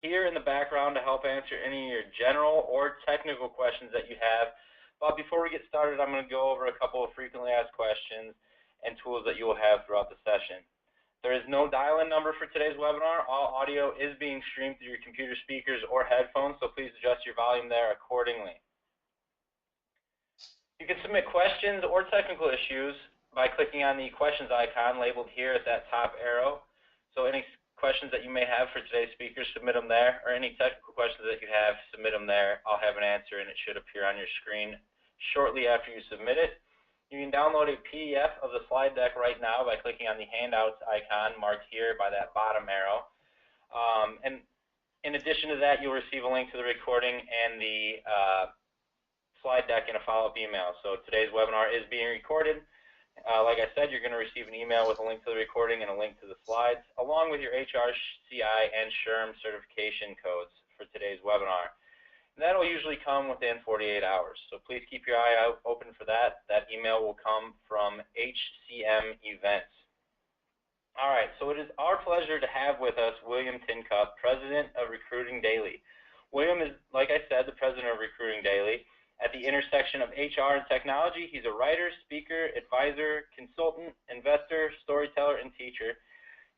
here in the background to help answer any of your general or technical questions that you have. But before we get started, I'm going to go over a couple of frequently asked questions and tools that you will have throughout the session. There is no dial-in number for today's webinar. All audio is being streamed through your computer speakers or headphones, so please adjust your volume there accordingly. You can submit questions or technical issues by clicking on the questions icon labeled here at that top arrow. So any questions that you may have for today's speakers, submit them there, or any technical questions that you have, submit them there. I'll have an answer, and it should appear on your screen shortly after you submit it. You can download a PDF of the slide deck right now by clicking on the handouts icon marked here by that bottom arrow. And in addition to that, you'll receive a link to the recording and the slide deck in a follow-up email. So today's webinar is being recorded. Like I said, you're going to receive an email with a link to the recording and a link to the slides, along with your HRCI and SHRM certification codes for today's webinar. And that'll usually come within 48 hours. So please keep your eye out open for that. That email will come from HCM Events. All right, so it is our pleasure to have with us William Tincup, President of Recruiting Daily. William is, like I said, the President of Recruiting Daily. At the intersection of HR and technology, he's a writer, speaker, advisor, consultant, investor, storyteller, and teacher.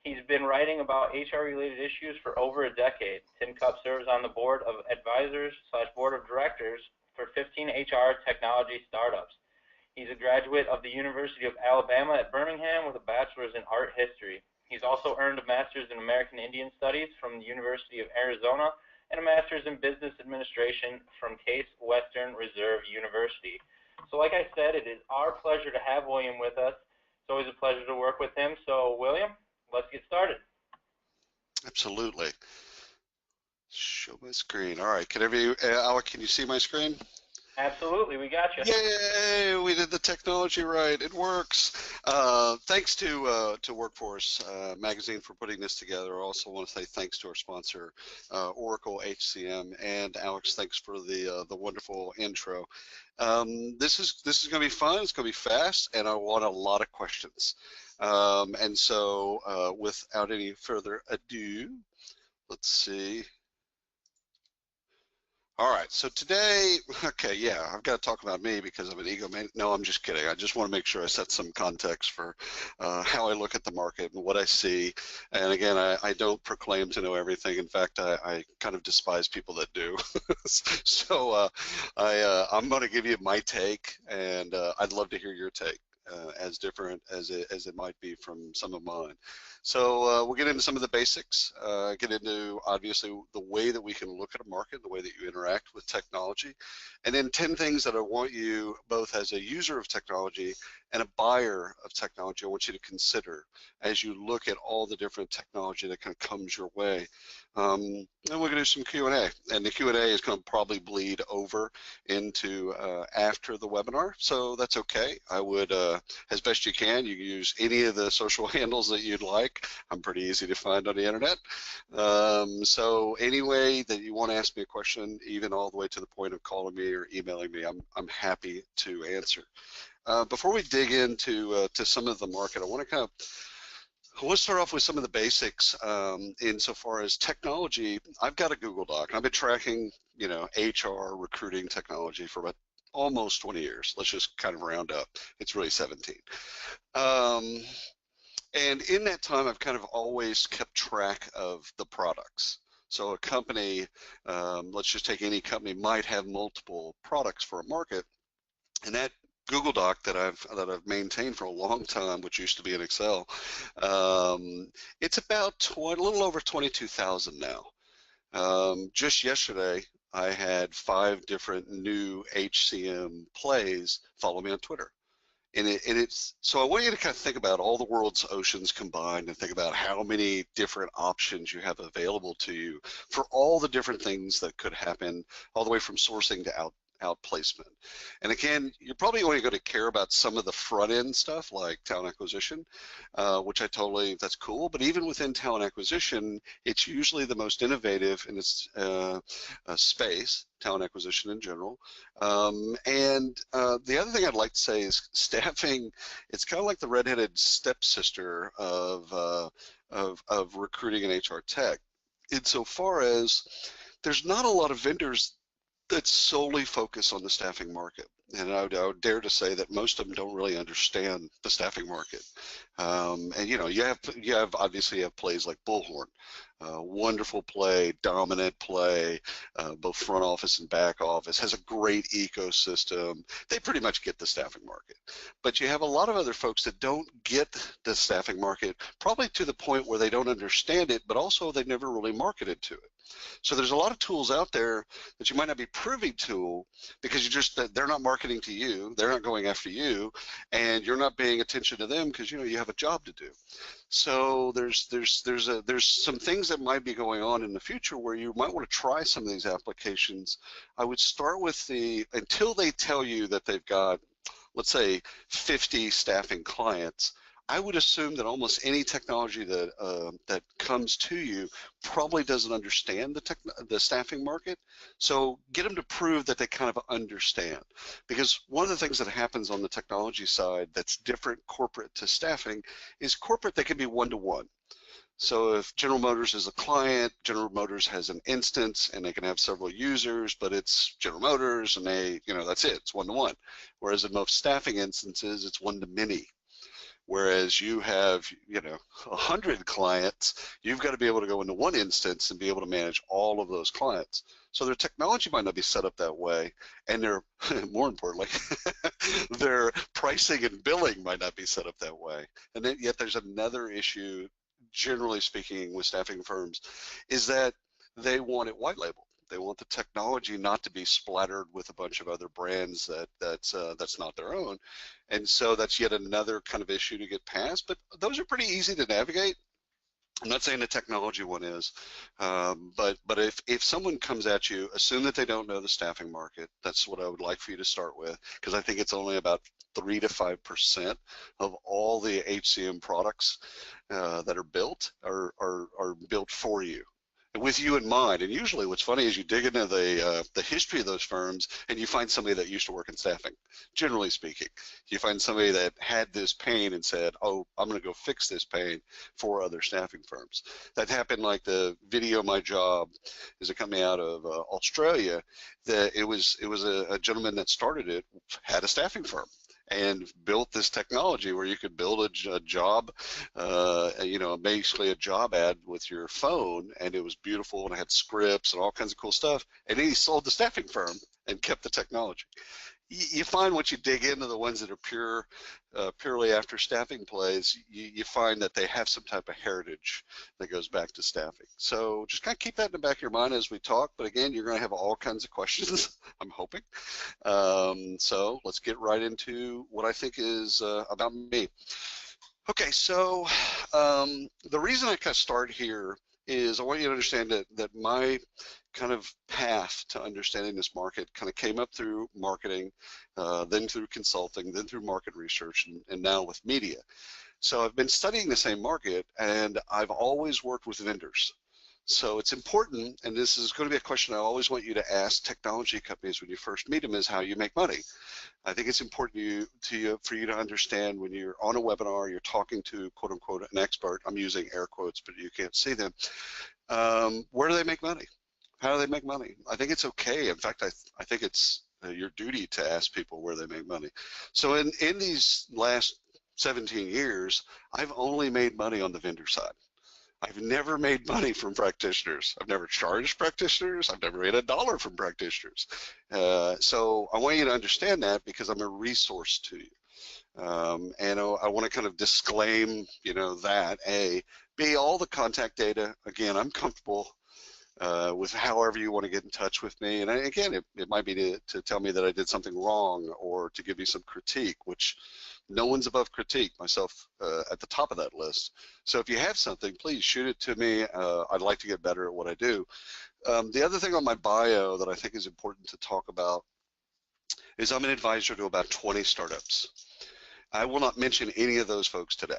He's been writing about HR-related issues for over a decade. Tincup serves on the board of advisors / board of directors for 15 HR technology startups. He's a graduate of the University of Alabama at Birmingham with a bachelor's in art history. He's also earned a master's in American Indian Studies from the University of Arizona and a master's in business administration from Case Western Reserve University. So like I said, it is our pleasure to have William with us. It's always a pleasure to work with him. So William, let's get started. Absolutely. Show my screen. All right. Alec, can you see my screen? Absolutely, we got you. Yay! We did the technology right. It works. Thanks to Workforce Magazine for putting this together. I also want to say thanks to our sponsor, Oracle HCM, and Alex. Thanks for the wonderful intro. This is going to be fun. It's going to be fast, and I want a lot of questions. And so, without any further ado, let's see. All right, so today, okay, yeah, I've got to talk about me because I'm an ego man. No, I'm just kidding. I just want to make sure I set some context for how I look at the market and what I see. And again, I don't proclaim to know everything. In fact, I kind of despise people that do. So I'm going to give you my take, and I'd love to hear your take. As different as it might be from some of mine. So we'll get into some of the basics, get into obviously the way that we can look at a market, the way that you interact with technology, and then 10 things that I want you, both as a user of technology and a buyer of technology, I want you to consider as you look at all the different technology that kind of comes your way. And we're going to do some Q&A, and the Q&A is going to probably bleed over into after the webinar, so that's okay. I would, as best you can use any of the social handles that you'd like. I'm pretty easy to find on the internet. So any way that you want to ask me a question, even all the way to the point of calling me or emailing me, I'm happy to answer. Before we dig into to some of the market, I want to start off with some of the basics insofar as technology. I've got a Google Doc. I've been tracking, HR recruiting technology for about almost 20 years. Let's just kind of round up. It's really 17. And in that time, I've kind of always kept track of the products. So a company, let's just take any company, might have multiple products for a market, and that Google Doc that I've maintained for a long time, which used to be in Excel, it's about a little over 22,000 now. Just yesterday, I had 5 different new HCM plays follow me on Twitter. So I want you to kind of think about all the world's oceans combined and think about how many different options you have available to you for all the different things that could happen, all the way from sourcing to outplacement. And again, you're probably only going to care about some of the front end stuff like talent acquisition, which that's cool. But even within talent acquisition, it's usually the most innovative in its space, talent acquisition in general. And the other thing I'd like to say is staffing. It's kind of like the redheaded stepsister of recruiting and HR tech. insofar as there's not a lot of vendors that solely focus on the staffing market. And I would dare to say that most of them don't really understand the staffing market. And you know, you have obviously you have plays like Bullhorn, wonderful play, dominant play, both front office and back office, has a great ecosystem. They pretty much get the staffing market. But you have a lot of other folks that don't get the staffing market, probably to the point where they don't understand it, but also they never really marketed to it. So there's a lot of tools out there that you might not be privy to because they're not marketing to you, they're not going after you, and you're not paying attention to them because you have a job to do. So there's some things that might be going on in the future where you might want to try some of these applications. I would start with until they tell you that they've got, let's say, 50 staffing clients. I would assume that almost any technology that comes to you probably doesn't understand the staffing market. So get them to prove that they kind of understand. Because one of the things that happens on the technology side that's different corporate to staffing is corporate, they can be one-to-one. So if General Motors is a client, General Motors has an instance and they can have several users, but it's General Motors and that's it, it's one-to-one. Whereas in most staffing instances, it's one-to-many. Whereas you have, 100 clients, you've got to be able to go into one instance and be able to manage all of those clients. So their technology might not be set up that way, and more importantly, their pricing and billing might not be set up that way. And then, yet there's another issue, generally speaking, with staffing firms, is that they want it white labeled. They want the technology not to be splattered with a bunch of other brands that's not their own. And so that's yet another kind of issue to get past, but those are pretty easy to navigate. I'm not saying the technology one is, but if someone comes at you, assume that they don't know the staffing market. That's what I would like for you to start with, because I think it's only about 3 to 5% of all the HCM products that are built are built for you, with you in mind. And usually what's funny is you dig into the history of those firms and you find somebody that used to work in staffing, generally speaking. You find somebody that had this pain and said, oh, I'm going to go fix this pain for other staffing firms. That happened like the Video My Job is a company out of Australia. It was a gentleman that started it, had a staffing firm, and built this technology where you could build a job, basically a job ad with your phone, and it was beautiful and it had scripts and all kinds of cool stuff. And then he sold the staffing firm and kept the technology. You find once you dig into the ones that are purely after staffing plays, you find that they have some type of heritage that goes back to staffing. So just kind of keep that in the back of your mind as we talk. But again, you're going to have all kinds of questions, I'm hoping. So let's get right into what I think is about me. Okay, so the reason I kind of start here is I want you to understand that my kind of path to understanding this market kind of came up through marketing, then through consulting, then through market research, and now with media. So I've been studying the same market, and I've always worked with vendors. So it's important, and this is going to be a question I always want you to ask technology companies when you first meet them, is how you make money. I think it's important for you to understand when you're on a webinar, you're talking to, quote unquote, an expert. I'm using air quotes, but you can't see them. Where do they make money? How do they make money? I think it's okay. In fact, I think it's your duty to ask people where they make money. So in these last 17 years, I've only made money on the vendor side. I've never made money from practitioners. I've never charged practitioners. I've never made $1 from practitioners. So I want you to understand that, because I'm a resource to you. And I want to kind of disclaim, that. A. B, all the contact data, again, I'm comfortable with however you want to get in touch with me. And again, it might be to tell me that I did something wrong, or to give you some critique, which no one's above critique, myself at the top of that list. So if you have something, please shoot it to me. I'd like to get better at what I do. The other thing on my bio that I think is important to talk about is I'm an advisor to about 20 startups. I will not mention any of those folks today.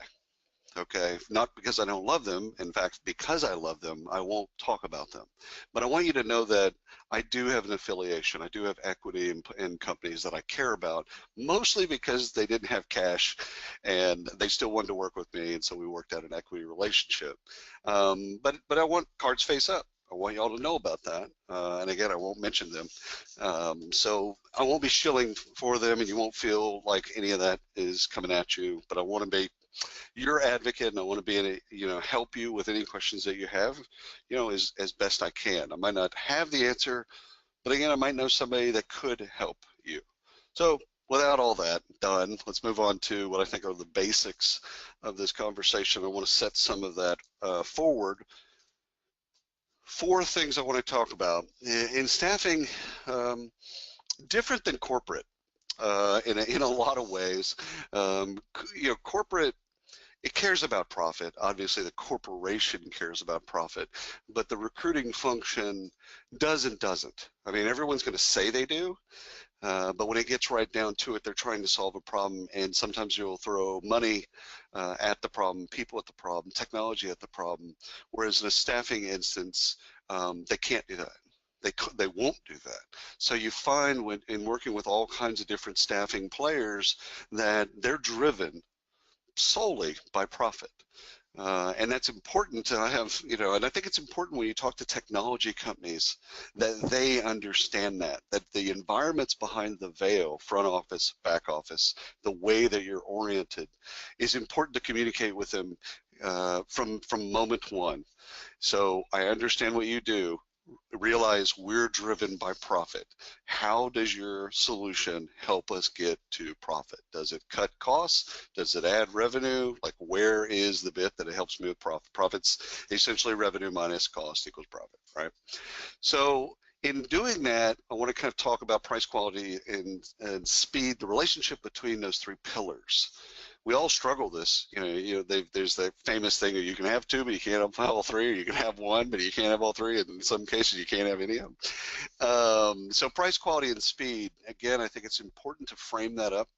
Okay, not because I don't love them. In fact, because I love them, I won't talk about them. But I want you to know that I do have an affiliation. I do have equity in companies that I care about, mostly because they didn't have cash and they still wanted to work with me, and so we worked out an equity relationship. But I want cards face up. I want y'all to know about that. And again, I won't mention them. So I won't be shilling for them, and you won't feel like any of that is coming at you. But I want to be your advocate, and I want to be in help you with any questions that you have, as best I can. I might not have the answer, but again, I might know somebody that could help you. So without all that done, let's move on to what I think are the basics of this conversation. I want to set some of that forward. 4 things I want to talk about in staffing, different than corporate in a lot of ways. Corporate, it cares about profit. Obviously, the corporation cares about profit, but the recruiting function doesn't. I mean, everyone's going to say they do, but when it gets right down to it, they're trying to solve a problem, and sometimes you'll throw money at the problem, people at the problem, technology at the problem, whereas in a staffing instance, they can't do that. They won't do that. So you find in working with all kinds of different staffing players that they're driven solely by profit. And that's important to have, and I think it's important when you talk to technology companies that they understand that the environments behind the veil, front office, back office, the way that you're oriented is important to communicate with them from moment one. So I understand what you do. Realize we're driven by profit. How does your solution help us get to profit? Does it cut costs? Does it add revenue? Like, where is the bit that it helps me with profit? Profit's essentially revenue minus cost equals profit, right? So in doing that, I want to kind of talk about price, quality, and speed, the relationship between those 3 pillars. We all struggle this. There's the famous thing that you can have 2, but you can't have all 3, or you can have 1, but you can't have all 3, and in some cases you can't have any of them. So price, quality, and speed, again, I think it's important to frame that up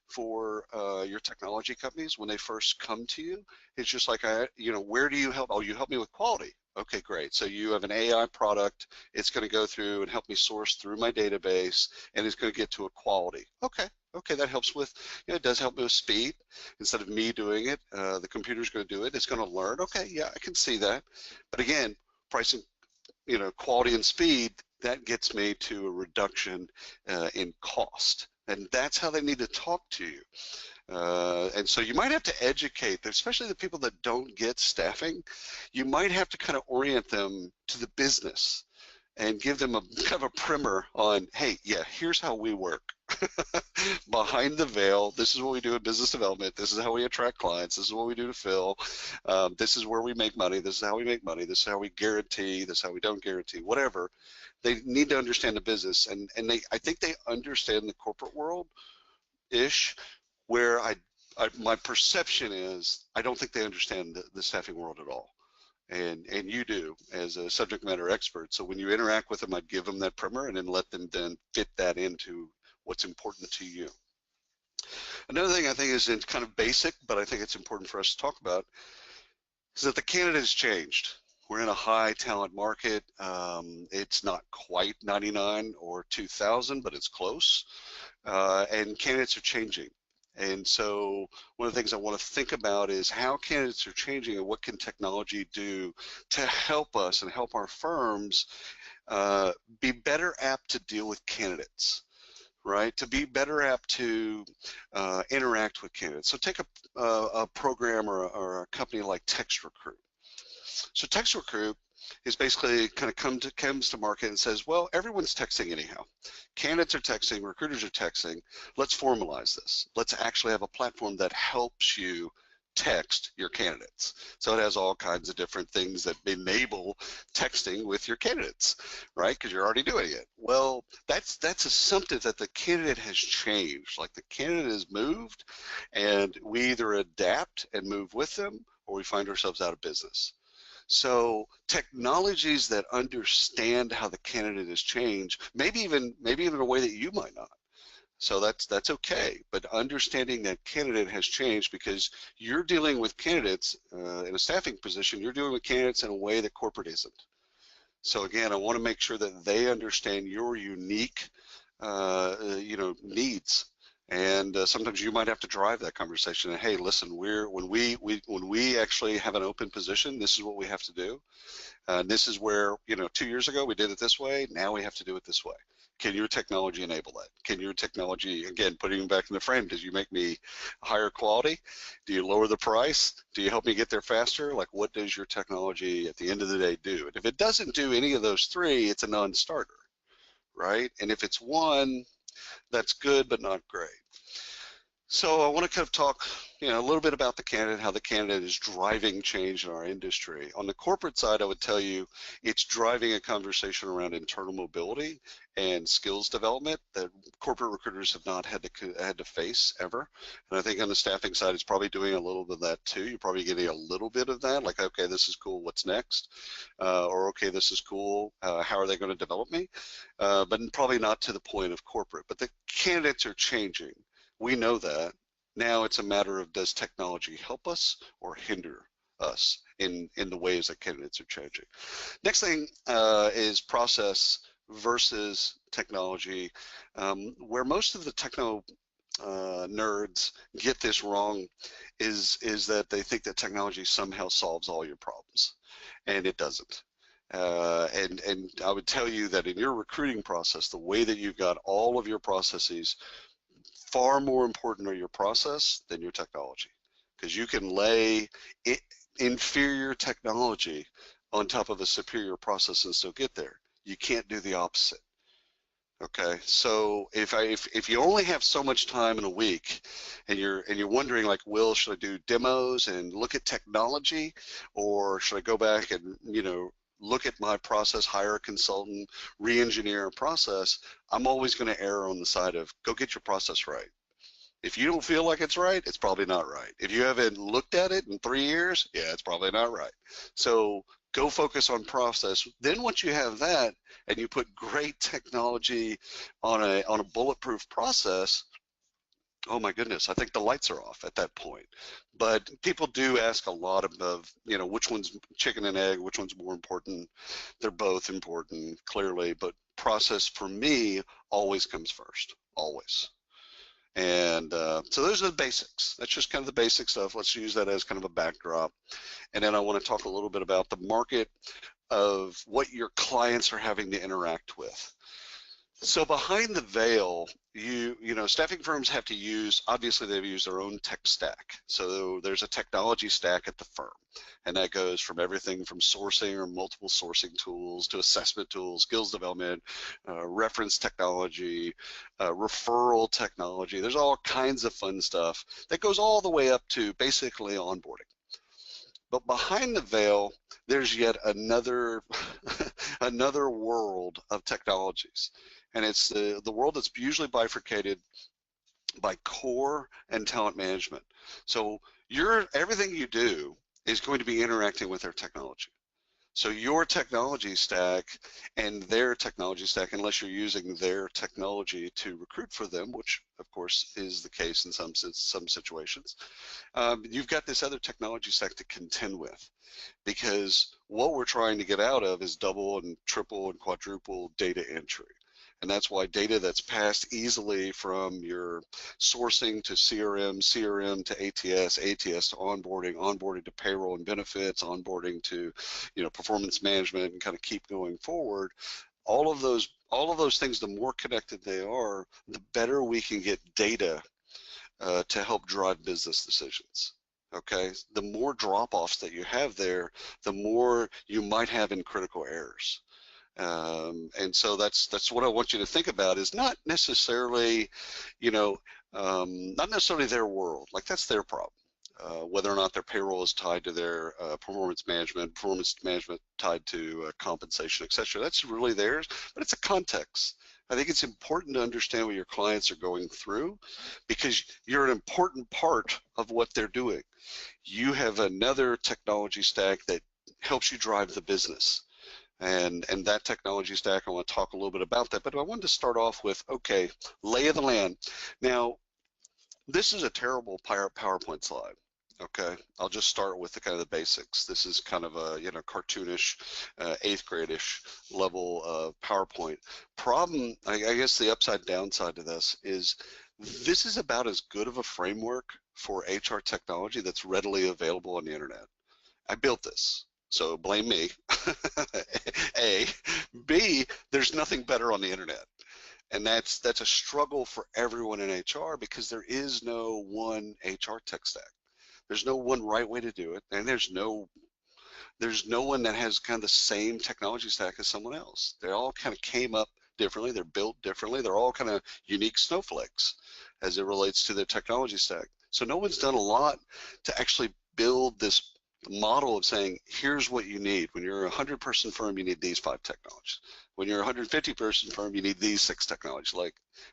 for your technology companies when they first come to you. It's just like, where do you help? Oh, you help me with quality. Okay, great. So you have an AI product. It's going to go through and help me source through my database, and it's going to get to a quality. Okay, that helps with, it does help me with speed. Instead of me doing it, the computer's going to do it. It's going to learn. Okay, yeah, I can see that. But again, pricing, quality and speed, that gets me to a reduction in cost. And that's how they need to talk to you. And so you might have to educate, especially the people that don't get staffing, you might have to kind of orient them to the business and give them a kind of a primer on, hey, yeah, here's how we work. Behind the veil, this is what we do in business development. This is how we attract clients. This is what we do to fill. This is where we make money. This is how we make money. This is how we guarantee. This is how we don't guarantee. Whatever. They need to understand the business, and I think they understand the corporate world-ish, where my perception is I don't think they understand the staffing world at all. And you do as a subject matter expert. So when you interact with them, I'd give them that primer and then let them then fit that into what's important to you. Another thing I think is kind of basic, but I think it's important for us to talk about, is that the candidate has changed. We're in a high talent market. It's not quite 99 or 2000, but it's close. And candidates are changing. And so one of the things I want to think about is how candidates are changing and what can technology do to help us and help our firms be better apt to deal with candidates, right? To be better apt to interact with candidates. So take a program or a company like TextRecruit. So TextRecruit is basically kind of comes to market and says, well, everyone's texting anyhow. Candidates are texting, recruiters are texting. Let's formalize this. Let's actually have a platform that helps you text your candidates. So it has all kinds of different things that enable texting with your candidates, right? Because you're already doing it. Well, that's assumptive that the candidate has changed. Like the candidate has moved, and we either adapt and move with them, or we find ourselves out of business. So technologies that understand how the candidate has changed, maybe even a way that you might not, So that's okay, but understanding that candidate has changed because you're dealing with candidates in a staffing position, you're dealing with candidates in a way that corporate isn't. So again, I want to make sure that they understand your unique, needs. And sometimes you might have to drive that conversation. And, hey, listen, when we actually have an open position, this is what we have to do. This is where 2 years ago we did it this way. Now we have to do it this way. Can your technology enable that? Can your technology, again, putting it back in the frame, does you make me higher quality? Do you lower the price? Do you help me get there faster? Like, what does your technology at the end of the day do? And if it doesn't do any of those three, it's a non-starter, right? And if it's one, that's good, but not great. So I want to kind of talk, a little bit about the candidate, how the candidate is driving change in our industry. On the corporate side, I would tell you it's driving a conversation around internal mobility and skills development that corporate recruiters have not had to face ever. And I think on the staffing side, it's probably doing a little bit of that too. You're probably getting a little bit of that, like, okay, this is cool, what's next? Or, okay, this is cool, how are they going to develop me? But probably not to the point of corporate. But the candidates are changing. We know that. Now it's a matter of, does technology help us or hinder us in the ways that candidates are changing? Next thing is process versus technology. Where most of the techno nerds get this wrong is that they think that technology somehow solves all your problems, and it doesn't. And I would tell you that in your recruiting process, the way that you've got all of your processes, far more important are your process than your technology, because you can lay inferior technology on top of a superior process and still get there. You can't do the opposite. Okay, so if you only have so much time in a week, and you're wondering, like, Will, should I do demos and look at technology, or should I go back and look at my process, hire a consultant, re-engineer a process? I'm always going to err on the side of, go get your process right. If you don't feel like it's right, it's probably not right. If you haven't looked at it in 3 years, yeah, it's probably not right. So go focus on process. Then once you have that and you put great technology on a bulletproof process, oh my goodness, I think the lights are off at that point. But people do ask a lot of which one's chicken and egg, which one's more important. They're both important, clearly, but process for me always comes first, always. And so those are the basics. That's just kind of the basic stuff. Let's use that as kind of a backdrop. And then I want to talk a little bit about the market of what your clients are having to interact with. So behind the veil, staffing firms have to use, obviously they've used their own tech stack. So there's a technology stack at the firm, and that goes from everything from sourcing or multiple sourcing tools to assessment tools, skills development, reference technology, referral technology. There's all kinds of fun stuff that goes all the way up to basically onboarding. But behind the veil, there's yet another another world of technologies. And it's the world that's usually bifurcated by core and talent management. So everything you do is going to be interacting with their technology. So your technology stack and their technology stack, unless you're using their technology to recruit for them, which of course is the case in some situations, you've got this other technology stack to contend with, because what we're trying to get out of is double and triple and quadruple data entry. And that's why data that's passed easily from your sourcing to CRM, CRM to ATS, ATS to onboarding, onboarding to payroll and benefits, onboarding to performance management, and kind of keep going forward. All of those things, the more connected they are, the better we can get data to help drive business decisions. Okay, the more drop-offs that you have there, the more you might have in critical errors. And so that's what I want you to think about, is not necessarily, not necessarily their world. Like, that's their problem. Whether or not their payroll is tied to their performance management tied to compensation, etc. That's really theirs, but it's a context. I think it's important to understand what your clients are going through, because you're an important part of what they're doing. You have another technology stack that helps you drive the business. And that technology stack, I want to talk a little bit about that, but I wanted to start off with, okay, lay of the land. Now, this is a terrible PowerPoint slide. Okay, I'll just start with the kind of the basics. This is kind of a cartoonish, 8th grade-ish level of PowerPoint. Problem, I guess the upside downside to this is is about as good of a framework for HR technology that's readily available on the internet. I built this, so blame me. A. B, there's nothing better on the internet. And that's a struggle for everyone in HR because there is no one HR tech stack. There's no one right way to do it, and there's no one that has kind of the same technology stack as someone else. They all kind of came up differently. They're built differently. They're all kind of unique snowflakes as it relates to their technology stack. So no one's done a lot to actually build this model of saying, here's what you need. When you're a 100-person firm, you need these 5 technologies. When you're a 150-person firm, you need these 6 technologies.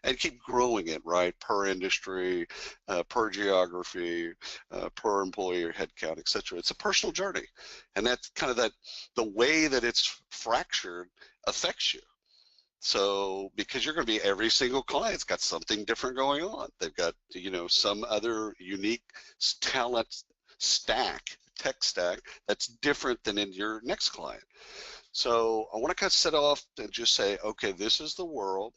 And keep growing it, right? Per industry, per geography, per employee or headcount, et cetera. It's a personal journey. And that's kind of the way that it's fractured affects you. So because you're going to be, every single client's got something different going on. They've got, some other unique talent stack, tech stack, that's different than in your next client. So I want to kind of set off and just say, okay, this is the world.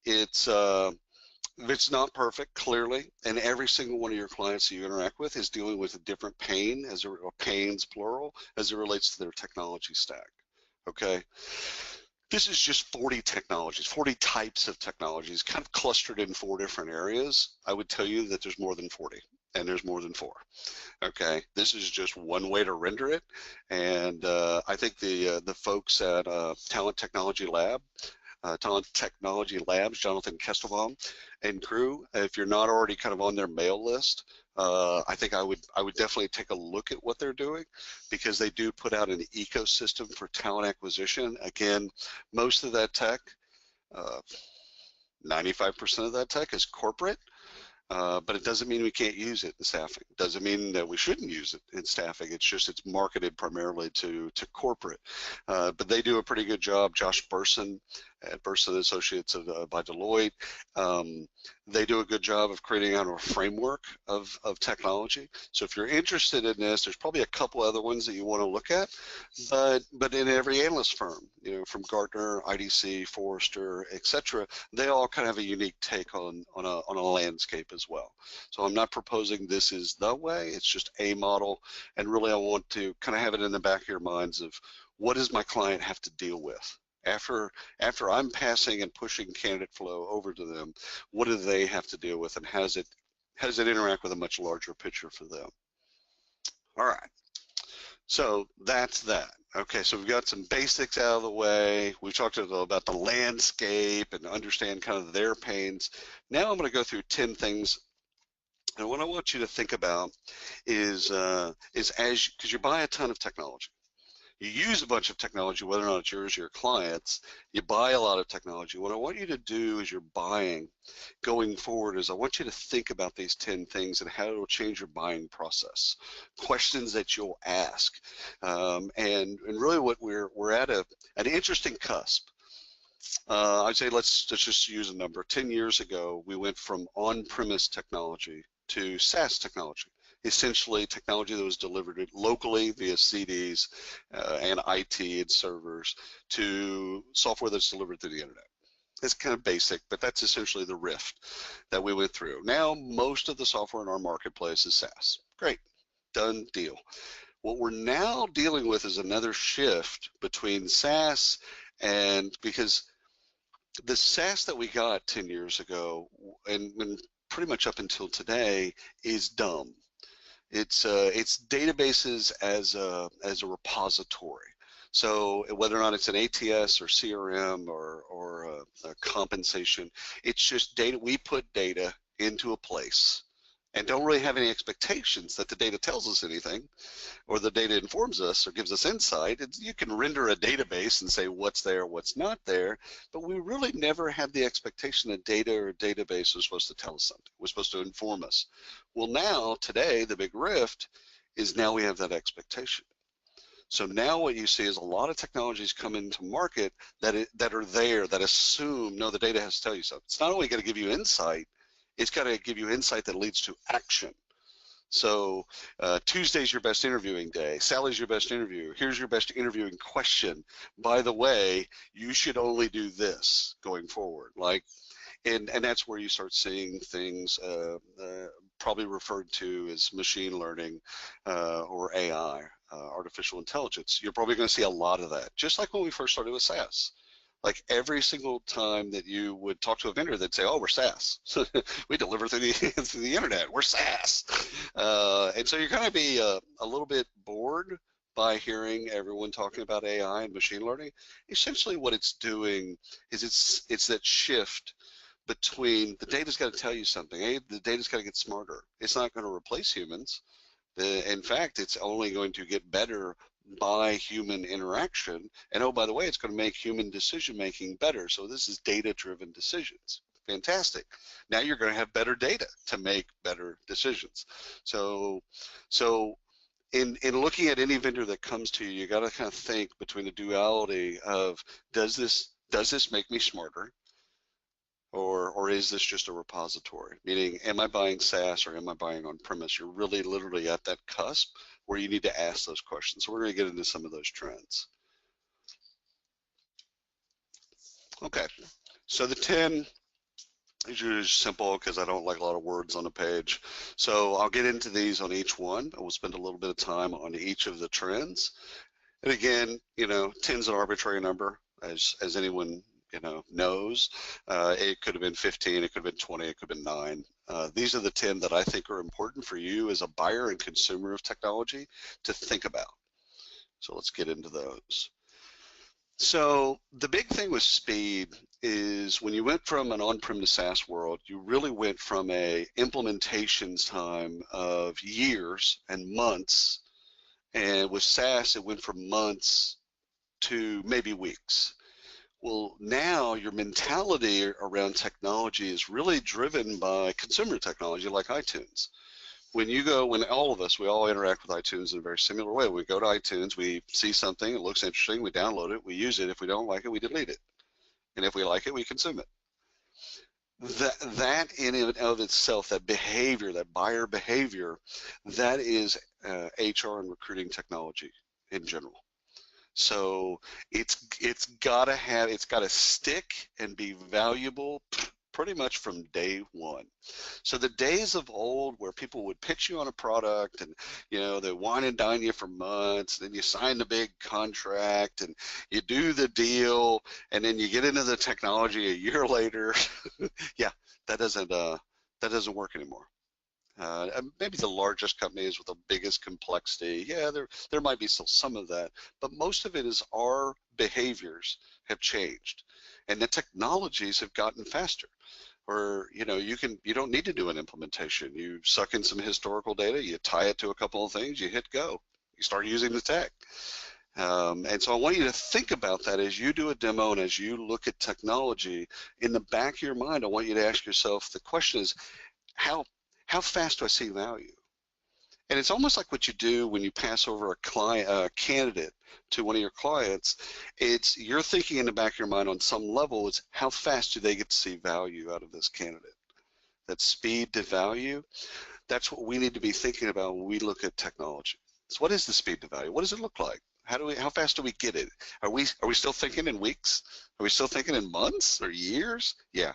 It's not perfect, clearly, and every single one of your clients that you interact with is dealing with a different pain, or pains plural, as it relates to their technology stack. Okay. This is just 40 technologies, 40 types of technologies, kind of clustered in 4 different areas. I would tell you that there's more than 40, and there's more than 4. Okay, this is just one way to render it, and I think the folks at Talent Technology Labs, Jonathan Kestelbaum and crew, if you're not already kind of on their mail list, I think I would definitely take a look at what they're doing, because they do put out an ecosystem for talent acquisition. Again, most of that tech, 95% of that tech is corporate. But it doesn't mean we can't use it in staffing. It doesn't mean that we shouldn't use it in staffing. It's just it's marketed primarily to corporate. But they do a pretty good job. Josh Burson at Burson Associates by Deloitte, they do a good job of creating out a framework of technology. So if you're interested in this, there's probably a couple other ones that you want to look at. But in every analyst firm, from Gartner, IDC, Forrester, etc., they all kind of have a unique take on a landscape as well. So I'm not proposing this is the way, it's just a model, and really I want to kind of have it in the back of your minds of what does my client have to deal with? After I'm passing and pushing candidate flow over to them, what do they have to deal with, and how does it interact with a much larger picture for them? All right, so that's that. Okay, so we've got some basics out of the way. We've talked a little about the landscape and understand kind of their pains. Now I'm going to go through 10 things, and what I want you to think about is because you buy a ton of technology. You use a bunch of technology, whether or not it's yours or your clients, you buy a lot of technology. What I want you to do as you're buying going forward is I want you to think about these 10 things and how it will change your buying process, questions that you'll ask, and really what we're at an interesting cusp. I'd say let's just use a number. 10 years ago, we went from on-premise technology to SaaS technology. Essentially technology that was delivered locally via CDs and IT and servers, to software that's delivered through the internet. It's kind of basic, but that's essentially the rift that we went through. Now most of the software in our marketplace is SaaS. Great, done deal. What we're now dealing with is another shift between SaaS, and because the SaaS that we got 10 years ago and pretty much up until today is dumb. It's databases as a repository. So whether or not it's an ATS or CRM or a compensation, it's just data. We put data into a place and don't really have any expectations that the data tells us anything, or the data informs us or gives us insight. You can render a database and say what's there, what's not there, but we really never had the expectation that data or database was supposed to tell us something, was supposed to inform us. Well, now, today, the big rift is now we have that expectation. So now what you see is a lot of technologies come into market that are there that assume, no, the data has to tell you something. It's not only going to give you insight, it's got to give you insight that leads to action. So Tuesday's your best interviewing day. Sally's your best interview. Here's your best interviewing question. By the way, you should only do this going forward. Like, and that's where you start seeing things probably referred to as machine learning or AI, artificial intelligence. You're probably going to see a lot of that, just like when we first started with SaaS. Like every single time that you would talk to a vendor, they'd say, "Oh, we're SaaS. We deliver through the internet. We're SaaS." And so you're going to be a little bit bored by hearing everyone talking about AI and machine learning. Essentially, what it's doing is it's that shift between the data's got to tell you something. The data's got to get smarter. It's not going to replace humans. In fact, it's only going to get better by human interaction. And oh, by the way, it's going to make human decision making better. So this is data-driven decisions. Fantastic. Now you're going to have better data to make better decisions. So in looking at any vendor that comes to you, you got to kind of think between the duality of does this make me smarter? Or is this just a repository? Meaning, am I buying SaaS or am I buying on-premise? You're really literally at that cusp where you need to ask those questions. So we're going to get into some of those trends. Okay, so the 10 is usually simple because I don't like a lot of words on a page. So I'll get into these on each one, and we'll spend a little bit of time on each of the trends. And again, 10's an arbitrary number, as anyone knows. It could have been 15, it could have been 20, it could have been 9. These are the 10 that I think are important for you as a buyer and consumer of technology to think about. So let's get into those. So the big thing with speed is when you went from an on-prem to SaaS world, you really went from a implementations time of years and months, and with SaaS it went from months to maybe weeks. Well, now your mentality around technology is really driven by consumer technology like iTunes. When all of us, we all interact with iTunes in a very similar way. We go to iTunes, we see something, it looks interesting, we download it, we use it. If we don't like it, we delete it. And if we like it, we consume it. That in and of itself, that behavior, that buyer behavior, that is HR and recruiting technology in general. So it's got to stick and be valuable pretty much from day one. So the days of old where people would pitch you on a product and they wine and dine you for months, then you sign the big contract and you do the deal, and then you get into the technology a year later, yeah, that doesn't work anymore. Maybe the largest companies with the biggest complexity, yeah, there might be still some of that, but most of it is our behaviors have changed, and the technologies have gotten faster. Or you don't need to do an implementation. You suck in some historical data, you tie it to a couple of things, you hit go, you start using the tech. And so I want you to think about that as you do a demo and as you look at technology. In the back of your mind, I want you to ask yourself, the question is, how fast do I see value? And it's almost like what you do when you pass over a candidate to one of your clients. You're thinking in the back of your mind on some level, it's how fast do they get to see value out of this candidate? That speed to value, that's what we need to be thinking about when we look at technology. So what is the speed to value? What does it look like? How fast do we get it? Are we still thinking in weeks? Are we still thinking in months or years? Yeah.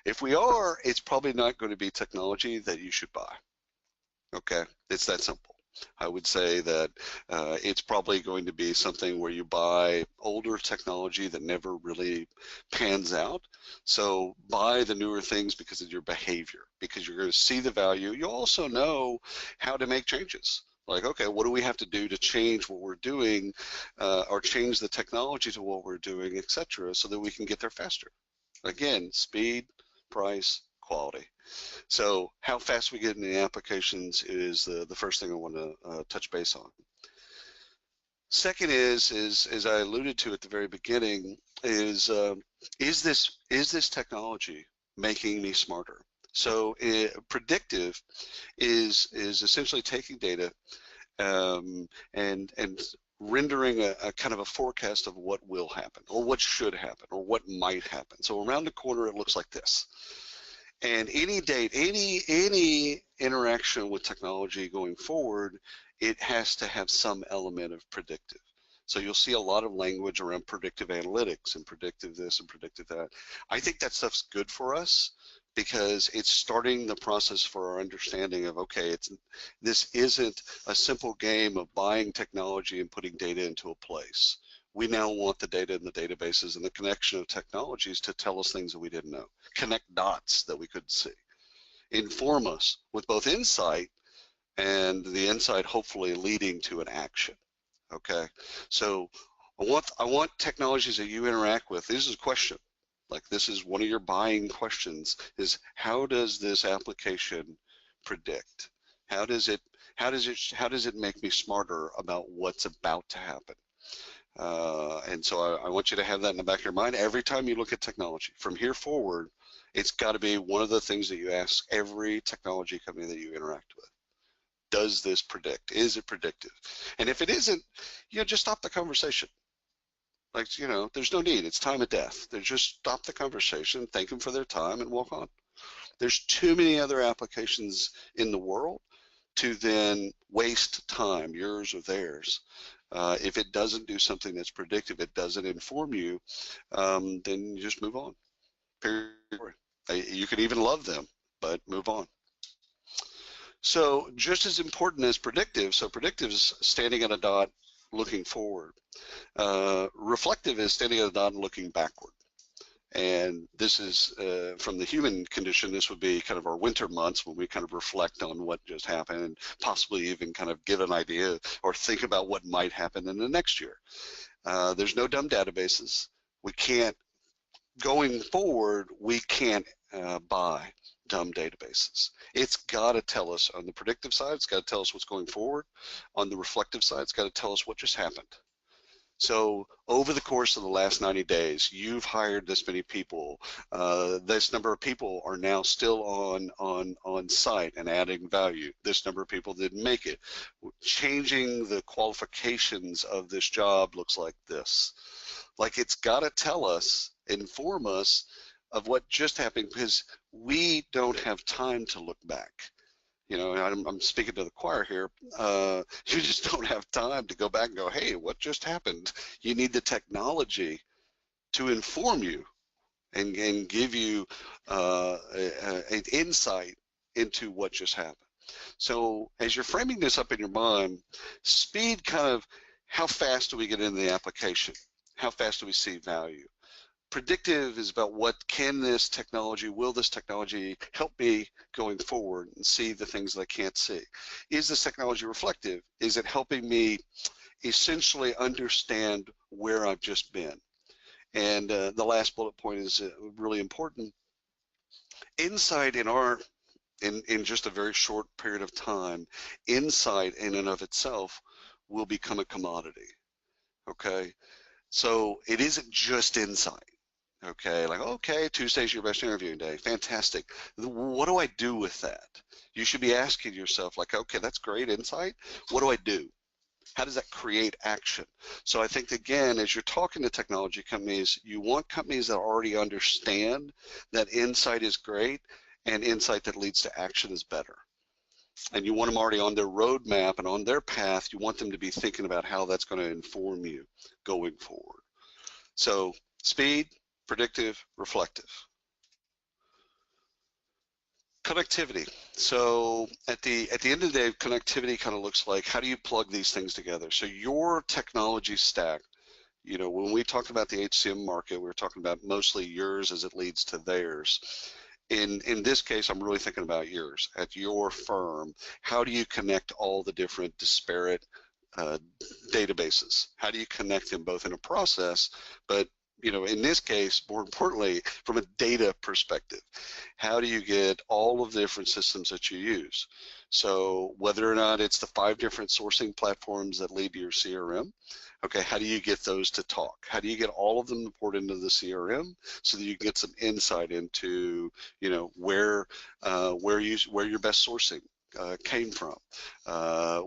If we are, it's probably not going to be technology that you should buy. Okay, it's that simple. I would say that it's probably going to be something where you buy older technology that never really pans out. So buy the newer things because of your behavior, because you're going to see the value. You also know how to make changes. Like, okay, what do we have to do to change what we're doing or change the technology to what we're doing, et cetera, so that we can get there faster. Again, speed, price, quality. So how fast we get in the applications is the first thing I want to touch base on. Second is, as I alluded to at the very beginning, is this technology making me smarter? So predictive is essentially taking data and rendering a kind of a forecast of what will happen or what should happen or what might happen. So around the corner, it looks like this. And any date, any interaction with technology going forward, it has to have some element of predictive. So you'll see a lot of language around predictive analytics and predictive this and predictive that. I think that stuff's good for us because it's starting the process for our understanding of, okay, this isn't a simple game of buying technology and putting data into a place. We now want the data in the databases and the connection of technologies to tell us things that we didn't know, connect dots that we couldn't see, inform us with both insight and the insight hopefully leading to an action. Okay, so I want technologies that you interact with. This is a question. Like, this is one of your buying questions, is how does this application predict? How does it make me smarter about what's about to happen? And so I want you to have that in the back of your mind every time you look at technology. From here forward, it's got to be one of the things that you ask every technology company that you interact with. Does this predict? Is it predictive? And if it isn't, just stop the conversation. Like, there's no need. It's time of death. Just stop the conversation, thank them for their time, and walk on. There's too many other applications in the world to then waste time, yours or theirs. If it doesn't do something that's predictive, it doesn't inform you, then you just move on. Period. You can even love them, but move on. So just as important as predictive, so predictive is standing at a dot looking forward. Reflective is standing at a dot and looking backward. And this is, from the human condition, this would be kind of our winter months when we kind of reflect on what just happened and possibly even kind of get an idea or think about what might happen in the next year. There's no dumb databases. We can't, going forward, we can't buy dumb databases. It's got to tell us on the predictive side, it's got to tell us what's going forward. On the reflective side, it's got to tell us what just happened. So over the course of the last 90 days, you've hired this many people. This number of people are now still on site and adding value. This number of people didn't make it. Changing the qualifications of this job looks like this. Like, it's got to tell us, inform us of what just happened, because we don't have time to look back. I'm speaking to the choir here. You just don't have time to go back and go, hey, what just happened? You need the technology to inform you and give you an insight into what just happened. So as you're framing this up in your mind, speed, kind of how fast do we get into the application? How fast do we see value? Predictive is about what can this technology, will this technology help me going forward and see the things that I can't see? Is this technology reflective? Is it helping me essentially understand where I've just been? And the last bullet point is really important. Insight in just a very short period of time, insight in and of itself will become a commodity, okay? So it isn't just insight. Okay, like, okay, Tuesday's your best interviewing day. Fantastic. What do I do with that? You should be asking yourself, like, okay, that's great insight. What do I do? How does that create action? So I think, again, as you're talking to technology companies, you want companies that already understand that insight is great and insight that leads to action is better. And you want them already on their roadmap and on their path. You want them to be thinking about how that's going to inform you going forward. So speed, predictive, reflective. Connectivity. So at the end of the day, connectivity kind of looks like, how do you plug these things together? So your technology stack, when we talked about the HCM market, we were talking about mostly yours as it leads to theirs. In this case, I'm really thinking about yours. At your firm, how do you connect all the different disparate databases? How do you connect them both in a process, but in this case, more importantly, from a data perspective, how do you get all of the different systems that you use? So whether or not it's the 5 different sourcing platforms that lead to your CRM, okay, how do you get those to talk? How do you get all of them to port into the CRM so that you can get some insight into, where you're best sourcing? came from,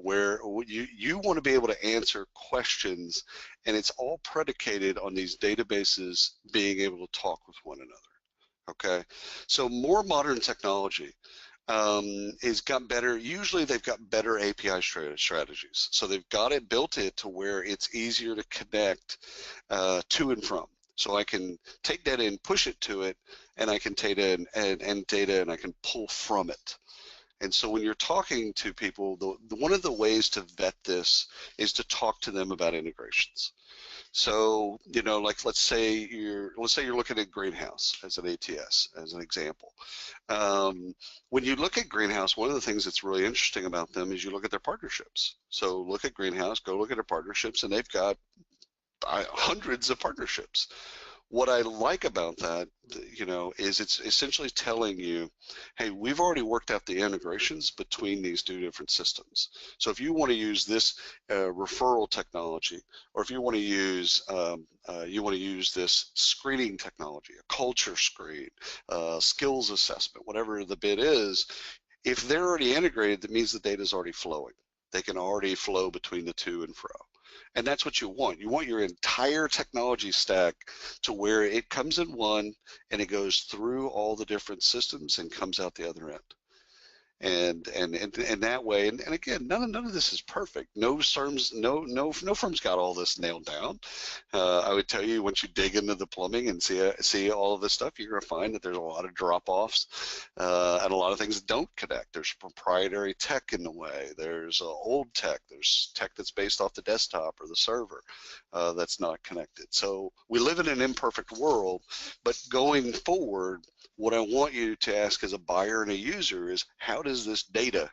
where you want to be able to answer questions, and it's all predicated on these databases being able to talk with one another. Okay, so more modern technology is got better. Usually they've got better API strategies. So they've got it built it to where it's easier to connect to and from. So I can take data and push it to it, and I can take data and data and I can pull from it. And so when you're talking to people, one of the ways to vet this is to talk to them about integrations. So, you know, like let's say you're looking at Greenhouse as an ATS, as an example. When you look at Greenhouse, one of the things that's really interesting about them is you look at their partnerships. So look at Greenhouse, go look at their partnerships, and they've got hundreds of partnerships. What I like about that, you know, is it's essentially telling you, hey, we've already worked out the integrations between these two different systems. So if you want to use this referral technology, or if you want to use this screening technology, a culture screen, skills assessment, whatever the bit is, if they're already integrated, that means the data is already flowing. They can already flow between the to and fro. And that's what you want. You want your entire technology stack to where it comes in one and it goes through all the different systems and comes out the other end. And that way, and again, none of this is perfect. No firms got all this nailed down. I would tell you, once you dig into the plumbing and see all of this stuff, you're going to find that there's a lot of drop-offs and a lot of things that don't connect. There's proprietary tech in the way. There's old tech. There's tech that's based off the desktop or the server that's not connected. So we live in an imperfect world, but going forward, what I want you to ask as a buyer and a user is, how does this data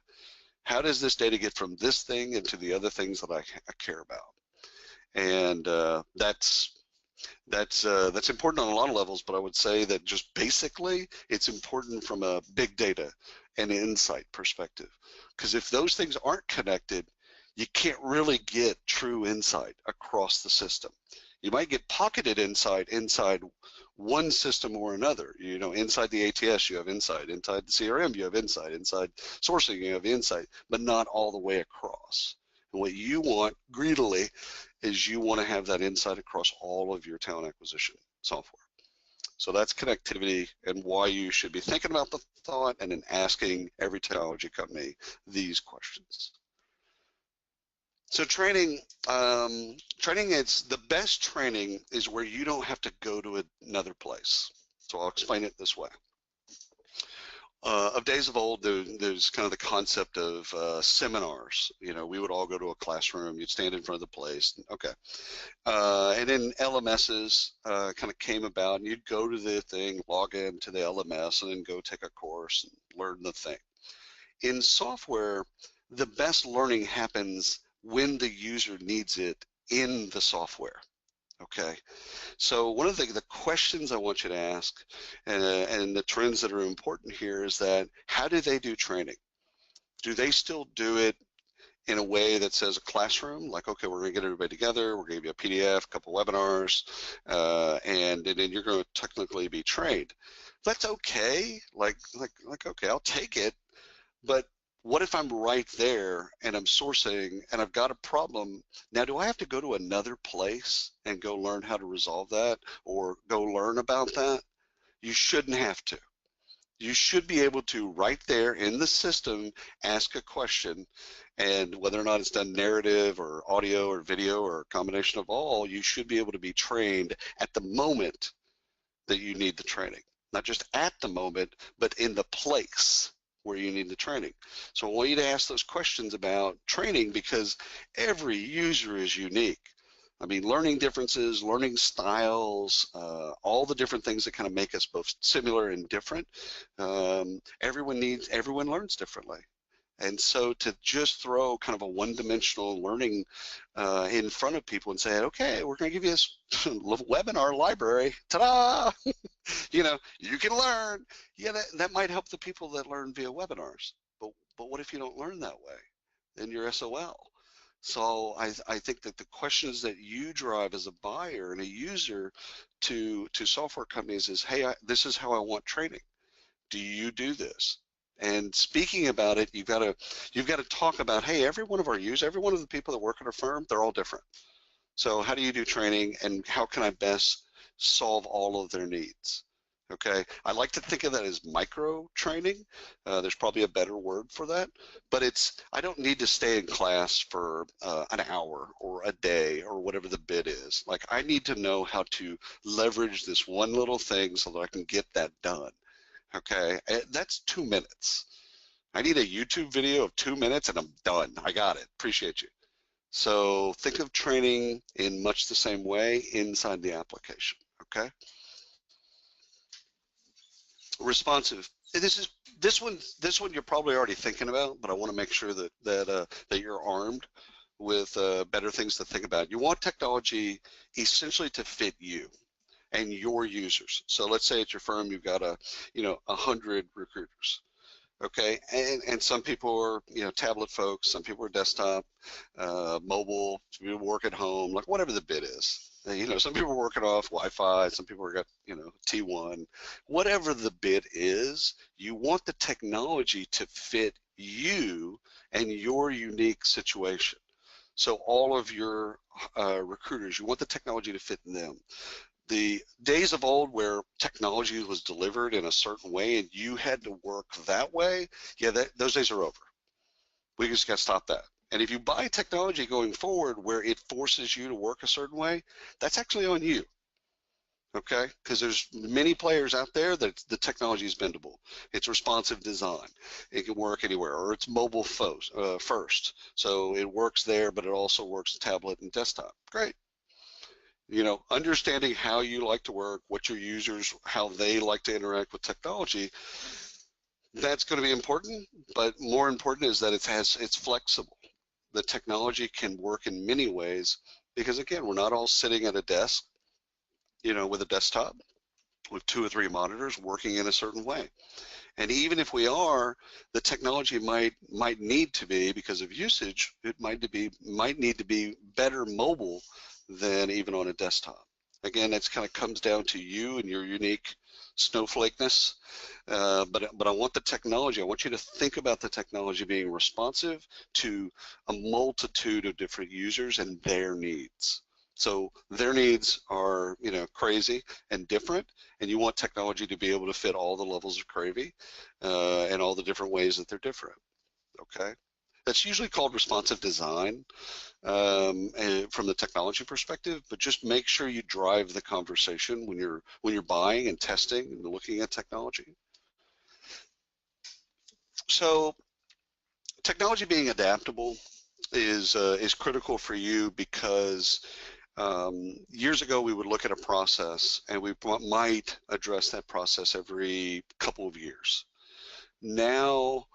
get from this thing into the other things that I care about? And that's important on a lot of levels, but I would say that just basically it's important from a big data and insight perspective. Because if those things aren't connected, you can't really get true insight across the system. You might get pocketed insight inside one system or another. You know, inside the ATS you have insight, inside the CRM you have insight, inside sourcing you have insight, but not all the way across. And what you want greedily is you want to have that insight across all of your talent acquisition software. So that's connectivity and why you should be thinking about the thought and then asking every technology company these questions. So training, it's the best training is where you don't have to go to another place. So I'll explain it this way. Of days of old, there's kind of the concept of seminars. You know, we would all go to a classroom, you'd stand in front of the place, okay. And then LMSs kind of came about, and you'd go to the thing, log in to the LMS, and then go take a course and learn the thing. In software, the best learning happens when the user needs it in the software. Okay, so one of the questions I want you to ask, and the trends that are important here, is that how do they do training? Do they still do it in a way that says a classroom, like, okay, we're going to get everybody together, we're going to give you a PDF, a couple webinars, and then you're going to technically be trained? That's okay, like okay, I'll take it, but what if I'm right there and I'm sourcing and I've got a problem? Now, do I have to go to another place and go learn how to resolve that or go learn about that? You shouldn't have to. You should be able to, right there in the system, ask a question, and whether or not it's done narrative or audio or video or a combination of all, you should be able to be trained at the moment that you need the training. Not just at the moment, but in the place where you need the training. So I want you to ask those questions about training, because every user is unique. I mean, learning differences, learning styles, all the different things that kind of make us both similar and different. Everyone learns differently. And so to just throw kind of a one-dimensional learning in front of people and say, okay, we're going to give you this webinar library, ta-da! You know, you can learn. Yeah, that might help the people that learn via webinars. But what if you don't learn that way? Then you're SOL. So I think that the questions that you drive as a buyer and a user to software companies is, hey, this is how I want training. Do you do this? And speaking about it, you've got to talk about, hey, every one of our users, every one of the people that work at our firm, they're all different. So how do you do training, and how can I best solve all of their needs? Okay, I like to think of that as micro training. There's probably a better word for that, but I don't need to stay in class for an hour or a day or whatever the bid is. Like, I need to know how to leverage this one little thing so that I can get that done. Okay, that's 2 minutes. I need a YouTube video of 2 minutes and I'm done. I got it. Appreciate you. So think of training in much the same way inside the application. Okay. Responsive. This one you're probably already thinking about, but I want to make sure that you're armed with better things to think about. You want technology essentially to fit you and your users. So let's say at your firm you've got 100 recruiters. Okay, and some people are tablet folks, some people are desktop, mobile, some people work at home, like whatever the bid is. Some people are working off Wi-Fi, some people are got T1, whatever the bid is. You want the technology to fit you and your unique situation. So all of your recruiters, you want the technology to fit them. The days of old where technology was delivered in a certain way and you had to work that way, yeah, those days are over. We just got to stop that. And if you buy technology going forward where it forces you to work a certain way, that's actually on you. Okay, because there's many players out there that the technology is bendable. It's responsive design. It can work anywhere, or it's mobile first. So it works there, but it also works tablet and desktop. Great. Understanding how you like to work, what your users, how they like to interact with technology, that's going to be important, but more important is that it's flexible. The technology can work in many ways because, again, we're not all sitting at a desk, with a desktop with 2 or 3 monitors working in a certain way. And even if we are, the technology might need to be, because of usage, it might need to be better mobile than even on a desktop. Again, that kind of comes down to you and your unique snowflakeness. But I want the technology. I want you to think about the technology being responsive to a multitude of different users and their needs. So their needs are, crazy and different, and you want technology to be able to fit all the levels of crazy and all the different ways that they're different. Okay, that's usually called responsive design from the technology perspective. But just make sure you drive the conversation when you're buying and testing and looking at technology. So technology being adaptable is critical for you because years ago, we would look at a process and we might address that process every couple of years. Now,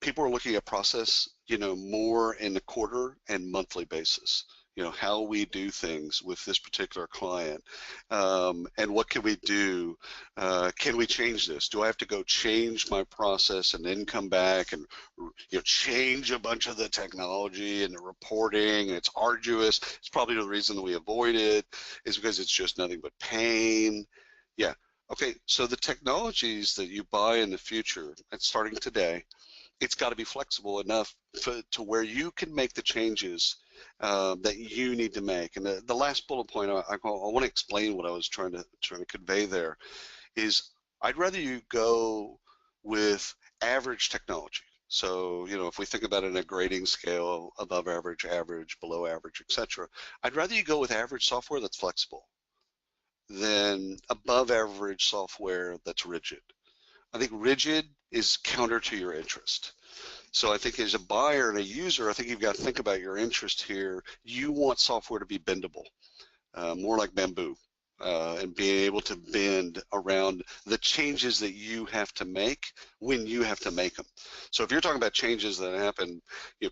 people are looking at process, more in a quarter and monthly basis. How we do things with this particular client, and what can we do? Can we change this? Do I have to go change my process and then come back and change a bunch of the technology and the reporting? It's arduous. It's probably the reason that we avoid it is because it's just nothing but pain. Yeah. Okay. So the technologies that you buy in the future, and starting today, it's got to be flexible enough to where you can make the changes that you need to make. And the last bullet point, I want to explain what I was trying to convey there, is I'd rather you go with average technology. So, if we think about it in a grading scale, above average, average, below average, etc., I'd rather you go with average software that's flexible than above average software that's rigid. I think rigid is counter to your interest. So I think as a buyer and a user, I think you've got to think about your interest here. You want software to be bendable, more like bamboo, and being able to bend around the changes that you have to make when you have to make them. So if you're talking about changes that happen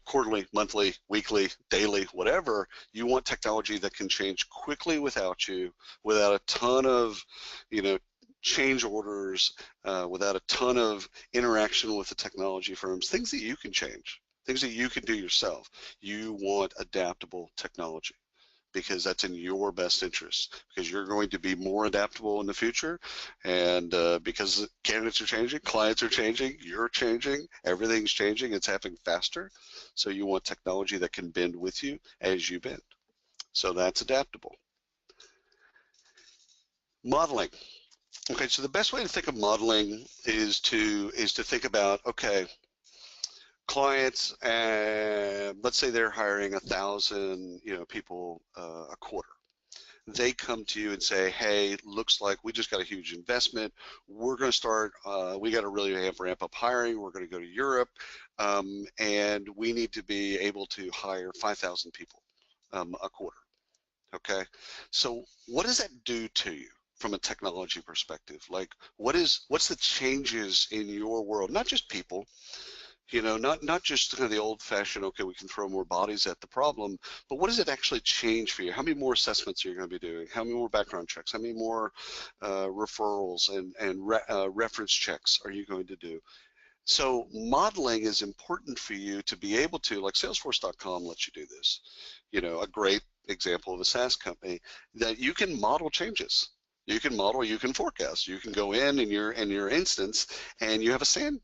quarterly, monthly, weekly, daily, whatever, you want technology that can change quickly without you, without a ton of change orders, without a ton of interaction with the technology firms, things that you can change, things that you can do yourself. You want adaptable technology. because that's in your best interest, because you're going to be more adaptable in the future, and because candidates are changing, clients are changing, you're changing, everything's changing, it's happening faster. So you want technology that can bend with you as you bend. So that's adaptable. Modeling. Okay, so the best way to think of modeling is to think about, okay, clients, let's say they're hiring 1,000 people a quarter. They come to you and say, hey, looks like we just got a huge investment. We're going to start, we got to really ramp up hiring. We're going to go to Europe, and we need to be able to hire 5,000 people a quarter. Okay, so what does that do to you from a technology perspective? Like, what's the changes in your world? Not just people, not just kind of the old-fashioned, okay, we can throw more bodies at the problem, but what does it actually change for you? How many more assessments are you going to be doing? How many more background checks? How many more referrals and reference checks are you going to do? So modeling is important for you to be able to, like Salesforce.com lets you do this. A great example of a SaaS company that you can model changes. You can model, you can forecast. You can go in your instance, and you have a sandbox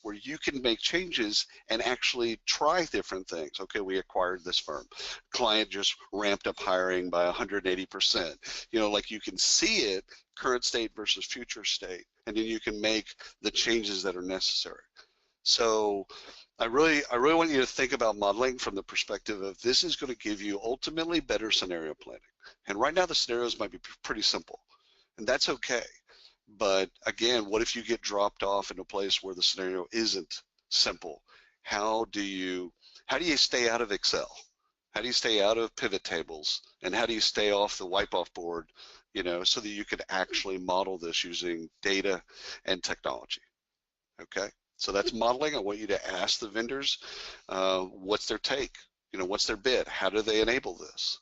where you can make changes and actually try different things. Okay, we acquired this firm. Client just ramped up hiring by 180%. Like you can see it, current state versus future state, and then you can make the changes that are necessary. So I really want you to think about modeling from the perspective of this is going to give you ultimately better scenario planning. And right now the scenarios might be pretty simple, and that's okay. But again, what if you get dropped off in a place where the scenario isn't simple? How do you stay out of Excel? How do you stay out of pivot tables? And how do you stay off the wipe-off board, so that you could actually model this using data and technology? Okay, so that's modeling. I want you to ask the vendors, what's their take? What's their bid? How do they enable this?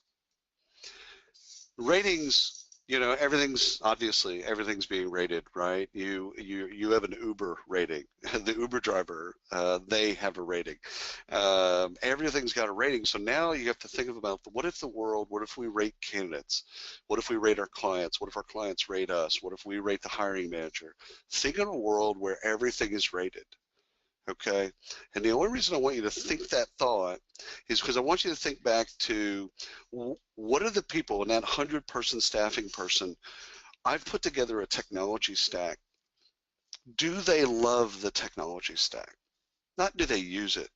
Ratings. Everything's being rated, right? You have an Uber rating. The Uber driver, they have a rating. Everything's got a rating. So now you have to think about what if we rate candidates? What if we rate our clients? What if our clients rate us? What if we rate the hiring manager? Think of a world where everything is rated. Okay, and the only reason I want you to think that thought is because I want you to think back to what are the people in that 100-person staffing person. I've put together a technology stack. Do they love the technology stack? Not do they use it,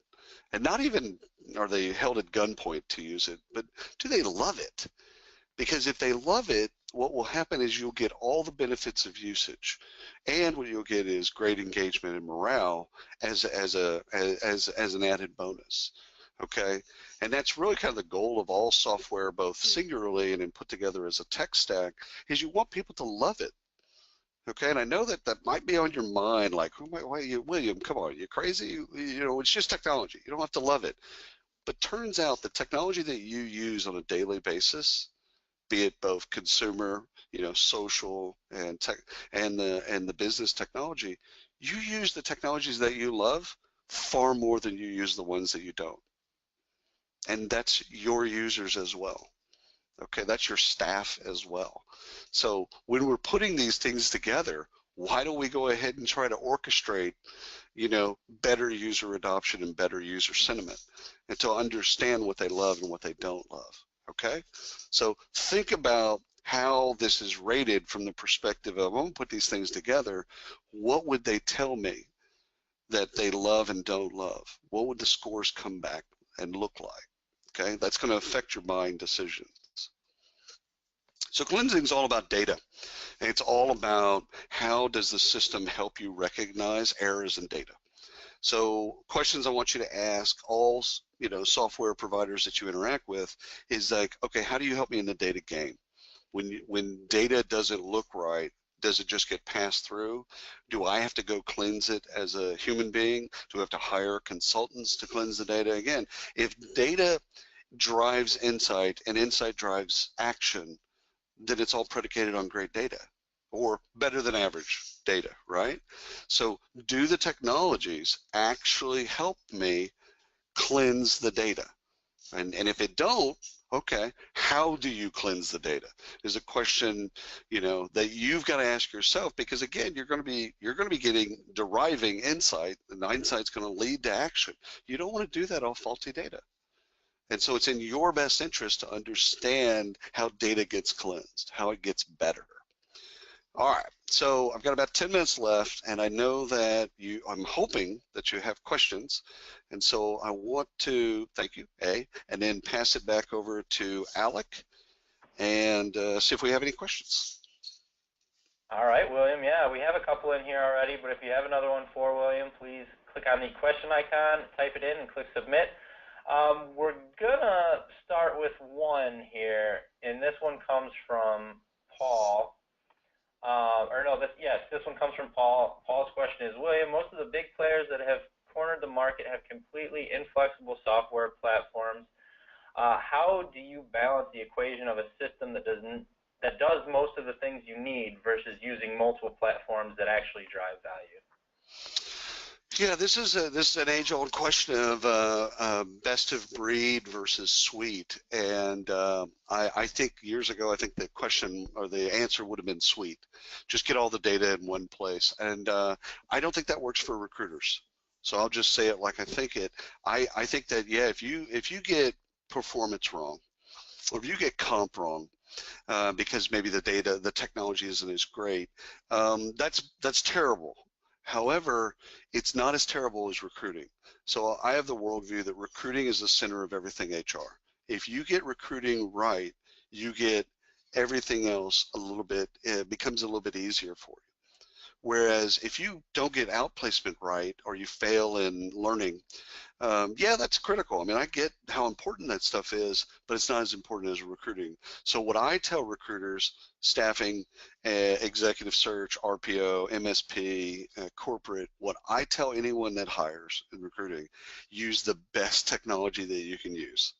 and not even are they held at gunpoint to use it, but do they love it? Because if they love it, what will happen is you'll get all the benefits of usage, and what you'll get is great engagement and morale as an added bonus. Okay, and that's really kind of the goal of all software, both singularly and then put together as a tech stack, is you want people to love it. Okay, and I know that might be on your mind, like, William, come on, you crazy? It's just technology. You don't have to love it. But turns out the technology that you use on a daily basis, be it both consumer, social, and tech, and the business technology, you use the technologies that you love far more than you use the ones that you don't. And that's your users as well. Okay, that's your staff as well. So when we're putting these things together, why don't we go ahead and try to orchestrate, better user adoption and better user sentiment, and to understand what they love and what they don't love. Okay, so think about how this is rated from the perspective of, I'm going to put these things together. What would they tell me that they love and don't love? What would the scores come back and look like? Okay, that's going to affect your buying decisions. So cleansing is all about data. And it's all about how does the system help you recognize errors in data. So questions I want you to ask all software providers that you interact with is like, okay, how do you help me in the data game? When data doesn't look right, does it just get passed through? Do I have to go cleanse it as a human being? Do I have to hire consultants to cleanse the data? Again, if data drives insight and insight drives action, then it's all predicated on great data or better than average data, right? So do the technologies actually help me cleanse the data? And if it don't, Okay, how do you cleanse the data? Is a question, that you've got to ask yourself, because again, you're going to be deriving insight, and insight's going to lead to action. You don't want to do that off faulty data. And so it's in your best interest to understand how data gets cleansed, how it gets better. All right, so I've got about 10 minutes left, and I know that I'm hoping that you have questions, and so I want to thank you, and then pass it back over to Alec, and see if we have any questions. All right, William. Yeah, we have a couple in here already, but if you have another one for William, please click on the question icon, type it in, and click submit. We're gonna start with one here, and this one comes from Paul. This one comes from Paul. Paul's question is, William, most of the big players that have cornered the market have completely inflexible software platforms. How do you balance the equation of a system that does most of the things you need versus using multiple platforms that actually drive value? Yeah, this is an age-old question of best of breed versus suite, and I think years ago, I think the question or the answer would have been suite. Just get all the data in one place, and I don't think that works for recruiters. So I'll just say it like I think it. I think that, yeah, if you get performance wrong, or if you get comp wrong, because maybe the technology isn't as great, that's terrible. However, it's not as terrible as recruiting. So I have the worldview that recruiting is the center of everything HR. If you get recruiting right, you get everything else it becomes a little bit easier for you. Whereas if you don't get outplacement right, or you fail in learning, yeah, that's critical. I mean, I get how important that stuff is, but it's not as important as recruiting. So what I tell recruiters, staffing, executive search, RPO, MSP, corporate, what I tell anyone that hires in recruiting, use the best technology that you can use.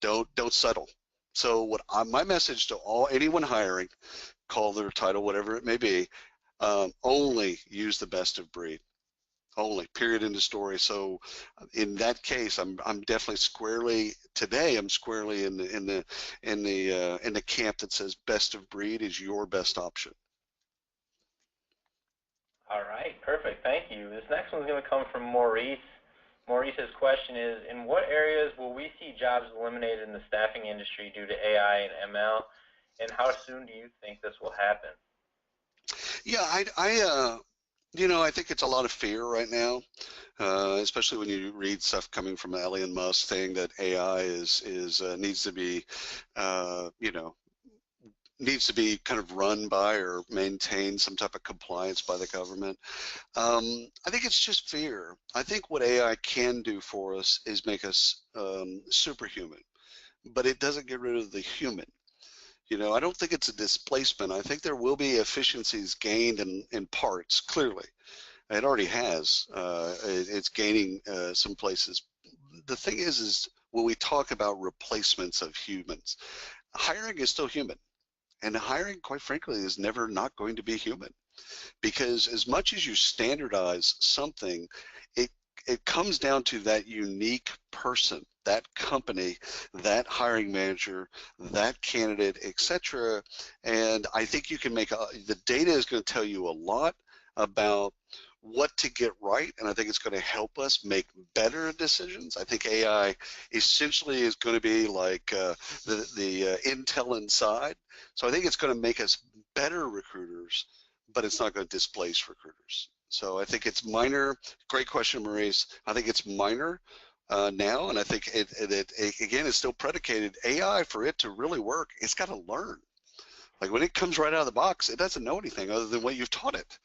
Don't settle. So my message to anyone hiring, call their title whatever it may be, only use the best of breed. Only, period, end of story. So in that case, I'm definitely squarely in the camp that says best of breed is your best option. All right, perfect. Thank you. This next one's going to come from Maurice. Maurice's question is, in what areas will we see jobs eliminated in the staffing industry due to AI and ML, and how soon do you think this will happen? Yeah, I think it's a lot of fear right now, especially when you read stuff coming from Elon Musk saying that AI needs to be, needs to be kind of run by or maintain some type of compliance by the government. I think it's just fear. I think what AI can do for us is make us superhuman, but it doesn't get rid of the human. I don't think it's a displacement. I think there will be efficiencies gained in parts, clearly. It already has. It's gaining some places. The thing is when we talk about replacements of humans, hiring is still human. And hiring, quite frankly, is never not going to be human. Because as much as you standardize something, it comes down to that unique person, that company, that hiring manager, that candidate, etc. And I think you can the data is going to tell you a lot about what to get right, and I think it's going to help us make better decisions. I think AI essentially is going to be like the Intel inside. So I think it's going to make us better recruiters, but it's not going to displace recruiters. So I think it's minor. Great question, Maurice. I think it's minor now, and I think it again is still predicated. AI, for it to really work, it's got to learn. Like when it comes right out of the box, it doesn't know anything other than what you've taught it.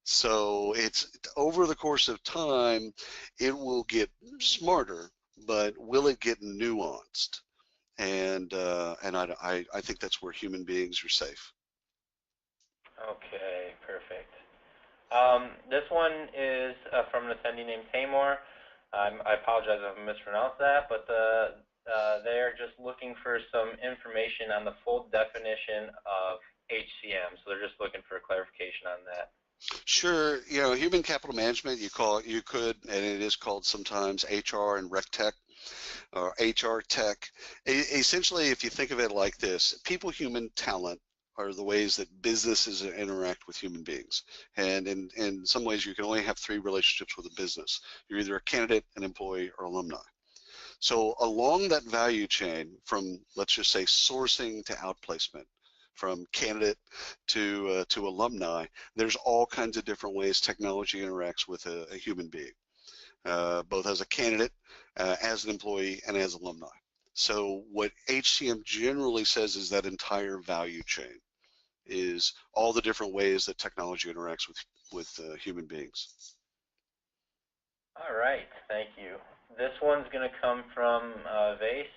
So it's over the course of time, it will get smarter, but will it get nuanced? And I think that's where human beings are safe. Okay, perfect. This one is from an attendee named Tamor. I apologize if I mispronounced that, but they're just looking for some information on the full definition of HCM. So they're just looking for a clarification on that. Sure. Human capital management, you could, and it is called sometimes HR and RecTech. or HR tech. Essentially, if you think of it like this, people, human talent are the ways that businesses interact with human beings. And in some ways, you can only have three relationships with a business. You're either a candidate, an employee, or alumni. So along that value chain, from, let's just say, sourcing to outplacement, from candidate to alumni, there's all kinds of different ways technology interacts with a human being, both as a candidate, as an employee, and as alumni. So what HCM generally says is that entire value chain is all the different ways that technology interacts with human beings. All right, thank you. This one's going to come from Vase.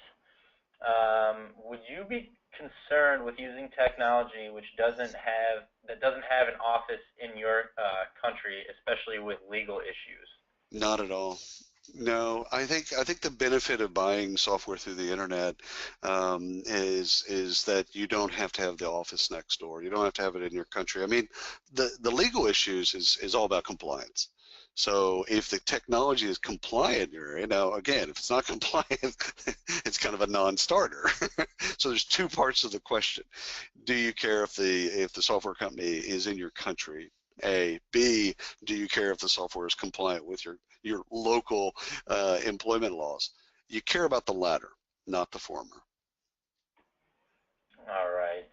Would you be concerned with using technology which doesn't have an office in your country, especially with legal issues? Not at all. No, I think the benefit of buying software through the internet is that you don't have to have the office next door. You don't have to have it in your country. I mean, the legal issues is all about compliance. So if the technology is compliant, again, if it's not compliant, it's kind of a non-starter. So there's two parts of the question. Do you care if the software company is in your country? A. B, do you care if the software is compliant with your local employment laws? You care about the latter, not the former. All right.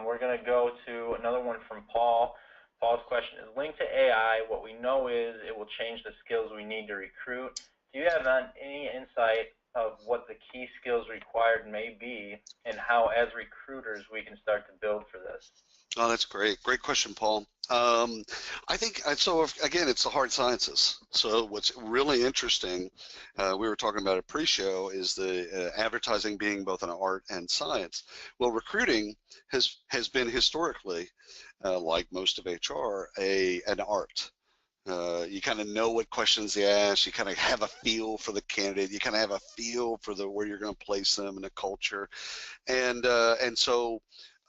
We're going to go to another one from Paul. Paul's question is, linked to AI, what we know is it will change the skills we need to recruit. Do you have any insight of what the key skills required may be and how, as recruiters, we can start to build for this? Oh, that's great. Great question, Paul. I think, so again, it's the hard sciences. So what's really interesting, we were talking about it pre-show, is the advertising being both an art and science. Well, recruiting has been historically, like most of HR, an art. You kind of know what questions they ask. You kind of have a feel for the candidate. You kind of have a feel for where you're going to place them in the culture, and so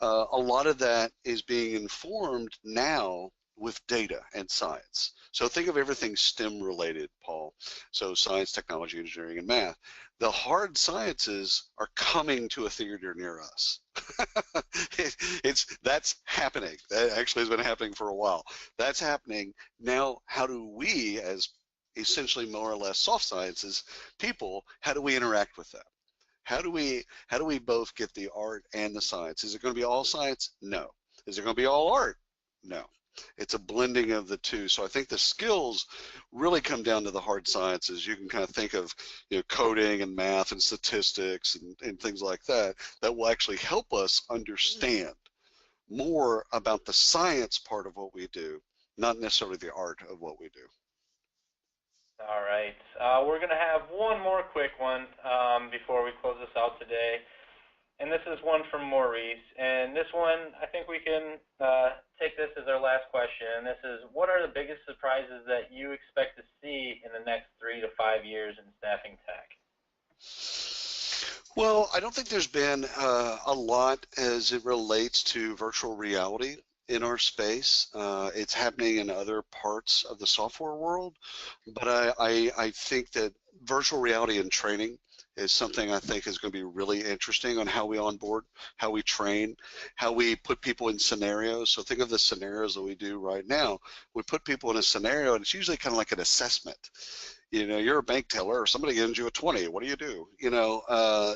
a lot of that is being informed now with data and science. So think of everything STEM related, Paul. So science, technology, engineering, and math. The hard sciences are coming to a theater near us. That's happening. That actually has been happening for a while. That's happening. Now, how do we, as essentially more or less soft sciences people, how do we interact with that? How do we both get the art and the science? Is it going to be all science? No. Is it going to be all art? No. It's a blending of the two. So I think the skills really come down to the hard sciences. You can kind of think of coding and math and statistics and things like that will actually help us understand more about the science part of what we do, not necessarily the art of what we do. All right. We're going to have one more quick one before we close this out today. And this is one from Maurice. And this one, I think we can take this as our last question. And this is, what are the biggest surprises that you expect to see in the next 3 to 5 years in staffing tech? Well, I don't think there's been a lot as it relates to virtual reality in our space. It's happening in other parts of the software world, but I think that virtual reality and training is something I think is going to be really interesting on how we onboard, how we train, how we put people in scenarios. So think of the scenarios that we do right now. We put people in a scenario, and it's usually kind of like an assessment. You're a bank teller, or somebody gives you a 20. What do you do?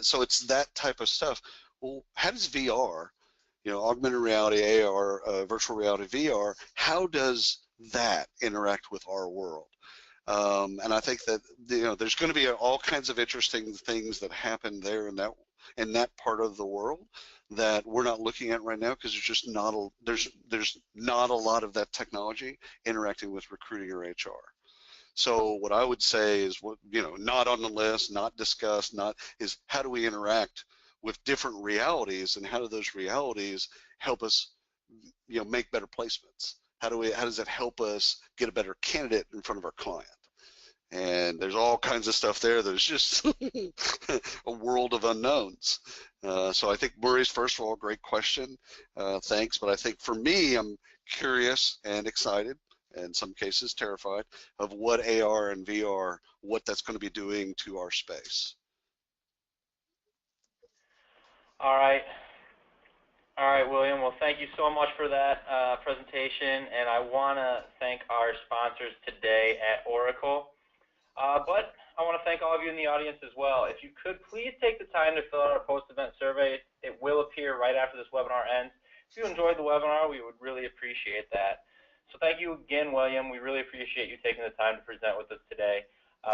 So it's that type of stuff. Well, how does VR, augmented reality, AR, virtual reality, VR, how does that interact with our world? And I think that there's going to be all kinds of interesting things that happen there in that part of the world that we're not looking at right now, because there's just there's not a lot of that technology interacting with recruiting or HR. So what I would say is, not on the list, not discussed, is how do we interact with different realities, and how do those realities help us, make better placements? How does it help us get a better candidate in front of our client? And there's all kinds of stuff there. There's just a world of unknowns. So I think, Maurice, first of all, great question. Thanks. But I think for me, I'm curious and excited in some cases terrified, of what AR and VR, what that's going to be doing to our space. All right. All right, William. Well, thank you so much for that presentation, and I want to thank our sponsors today at Oracle. But I want to thank all of you in the audience as well. If you could please take the time to fill out our post-event survey. It will appear right after this webinar ends. If you enjoyed the webinar, we would really appreciate that. So thank you again, William. We really appreciate you taking the time to present with us today.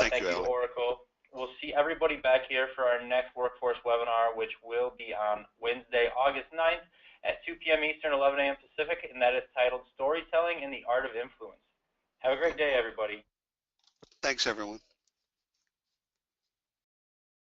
Thank you, Oracle. We'll see everybody back here for our next workforce webinar, which will be on Wednesday, August 9th at 2 p.m. Eastern, 11 a.m. Pacific, and that is titled Storytelling and the Art of Influence. Have a great day, everybody. Thanks, everyone.